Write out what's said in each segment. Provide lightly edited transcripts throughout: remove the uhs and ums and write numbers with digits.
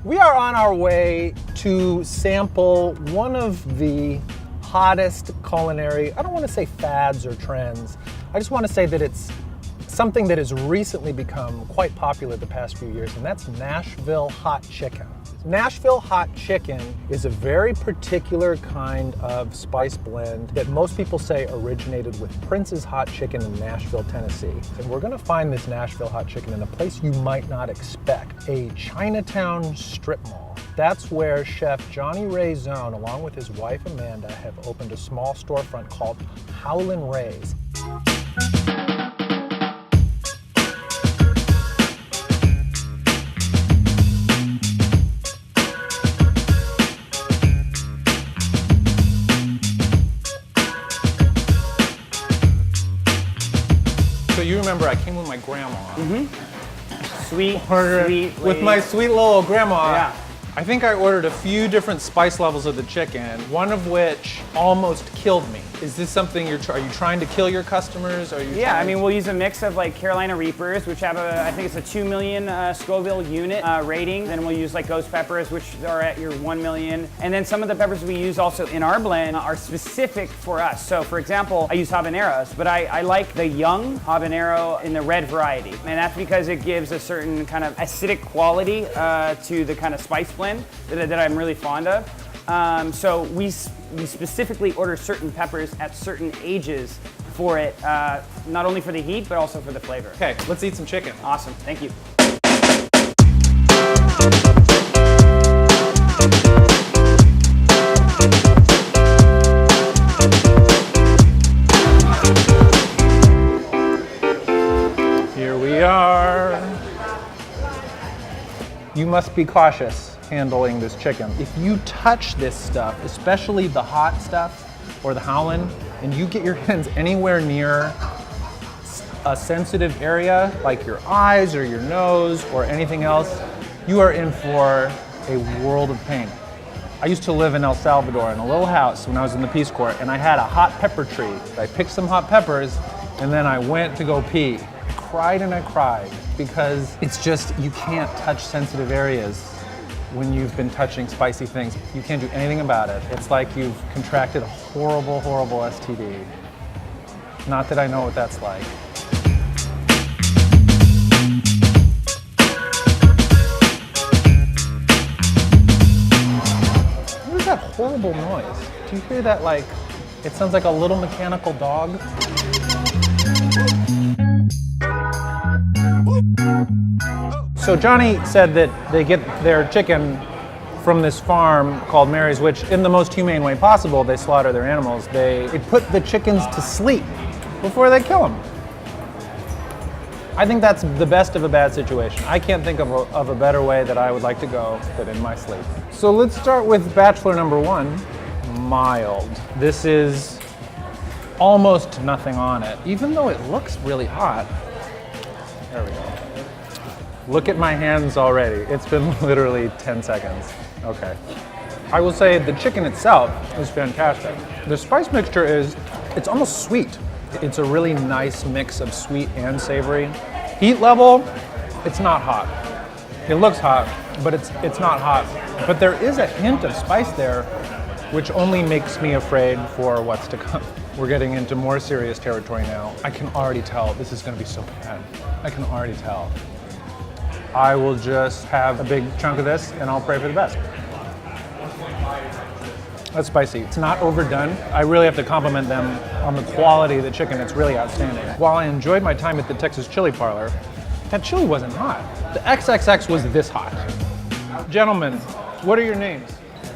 We are on our way to sample one of the hottest culinary, I don't want to say fads or trends, I just want to say that it's something that has recently become quite popular the past few years, and that's Nashville hot chicken. Nashville hot chicken is a very particular kind of spice blend that most people say originated with Prince's Hot Chicken in Nashville, Tennessee. And we're gonna find this Nashville hot chicken in a place you might not expect, a Chinatown strip mall. That's where Chef Johnny Ray Zone, along with his wife Amanda, have opened a small storefront called Howlin Ray's. So you remember I came with my grandma. Sweet With my sweet little grandma. Yeah. I think I ordered a few different spice levels of the chicken, one of which almost killed me. Is this something are you trying to kill your customers? Yeah, I mean, we'll use a mix of like Carolina Reapers, which have I think it's a 2 million Scoville unit rating. Then we'll use like ghost peppers, which are at your 1 million. And then some of the peppers we use also in our blend are specific for us. So for example, I use habaneros, but I like the young habanero in the red variety. And that's because it gives a certain kind of acidic quality to the kind of spice blend that I'm really fond of. So we specifically order certain peppers at certain ages for it, not only for the heat, but also for the flavor. Okay, let's eat some chicken. Awesome, thank you. Here we are. You must be cautious handling this chicken. If you touch this stuff, especially the hot stuff or the Howlin, and you get your hands anywhere near a sensitive area, like your eyes or your nose or anything else, you are in for a world of pain. I used to live in El Salvador in a little house when I was in the Peace Corps, and I had a hot pepper tree. I picked some hot peppers, and then I went to go pee. I cried and I cried because it's just, you can't touch sensitive areas when you've been touching spicy things. You can't do anything about it. It's like you've contracted a horrible, horrible STD. Not that I know what that's like. What is that horrible noise? Do you hear that, like, it sounds like a little mechanical dog? So Johnny said that they get their chicken from this farm called Mary's, which in the most humane way possible, they slaughter their animals. They put the chickens to sleep before they kill them. I think that's the best of a bad situation. I can't think of a better way that I would like to go than in my sleep. So let's start with bachelor number one, mild. This is almost nothing on it, even though it looks really hot. There we go. Look at my hands already. It's been literally 10 seconds. Okay. I will say the chicken itself is fantastic. The spice mixture it's almost sweet. It's a really nice mix of sweet and savory. Heat level, it's not hot. It looks hot, but it's not hot. But there is a hint of spice there, which only makes me afraid for what's to come. We're getting into more serious territory now. I can already tell this is gonna be so bad. I can already tell. I will just have a big chunk of this and I'll pray for the best. That's spicy. It's not overdone. I really have to compliment them on the quality of the chicken. It's really outstanding. While I enjoyed my time at the Texas Chili Parlor, that chili wasn't hot. The XXX was this hot. Gentlemen, what are your names?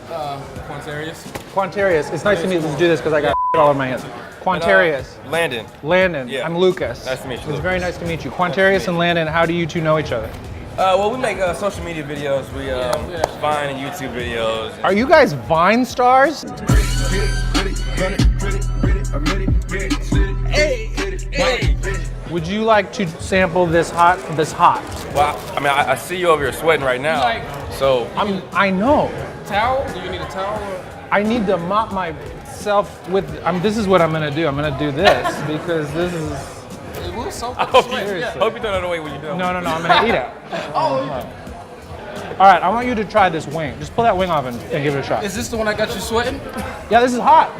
Quantarius. Quantarius. It's nice to meet you. Let's do this because I got all over my hands. Quantarius. Landon. Landon. Yeah. I'm Lucas. Nice to meet you, It's Lucas. very nice to meet you. Quantarius and Landon, how do you two know each other? Well, we make social media videos. We Vine and YouTube videos. Are you guys Vine stars? Hey. Would you like to sample this hot? Well, I mean, I see you over here sweating right now. So I know. Towel? Do you need a towel? I need to mop myself with. This is what I'm gonna do. I'm gonna do this because this is. It will soak I up hope sweat. you throw that away when you're done. No. I'm gonna eat it. All right, I want you to try this wing. Just pull that wing off and give it a shot. Is this the one that got you sweating? Yeah, this is hot.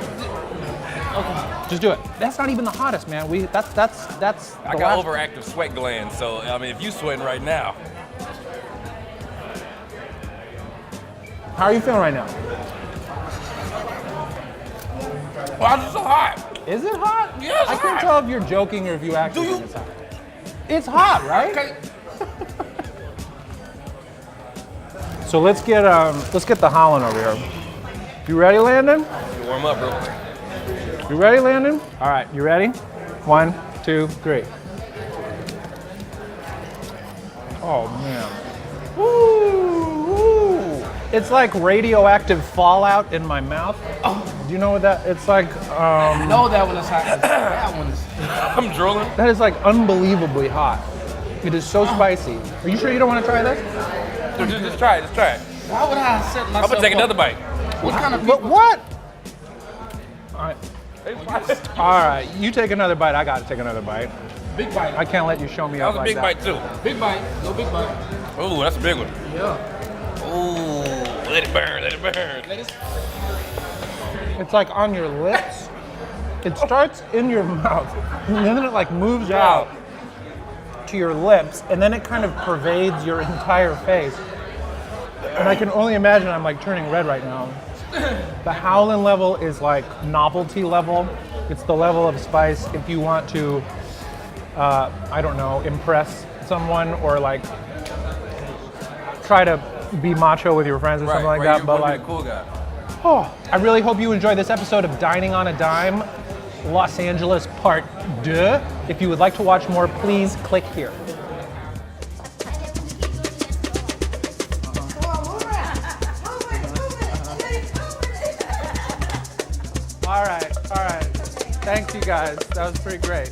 Just do it. That's not even the hottest, man. That's I got overactive sweat glands, so I mean, if you sweating right now, How are you feeling right now? why is it so hot? Is it hot? Yeah, it's I can't hot. tell if you're joking or if you actually Do you- think it's hot. It's hot, right? Okay. So let's get the Howlin over here. You ready, Landon? Warm up, bro. You ready, Landon? All right, you ready? 1, 2, 3. Oh man. Woo! It's like radioactive fallout in my mouth. Oh. Do you know what that? It's like No, that one is hot. That one is. I'm drooling. that is like unbelievably hot. It is so spicy. Are you sure you don't want to try this? Dude, just try it. Just try it. Why would I set myself I'm gonna take up? another bite. What kind of But people? what? All right, you take another bite. I gotta take another bite. Big bite. I can't let you show me That up was a like big that. bite too. Big bite. No big bite. Ooh, that's a big one. Yeah. Ooh, let it burn, let it burn. Ladies. It's like on your lips. It starts in your mouth, and then it like moves out to your lips, and then it kind of pervades your entire face. And I can only imagine I'm like turning red right now. The Howlin level is like novelty level. It's the level of spice if you want to, I don't know, impress someone or like try to be macho with your friends or something like that. But like, cool guy. oh, I really hope you enjoyed this episode of Dining on a Dime, Los Angeles Part 2. If you would like to watch more, please click here. All right. Thanks, you guys. That was pretty great.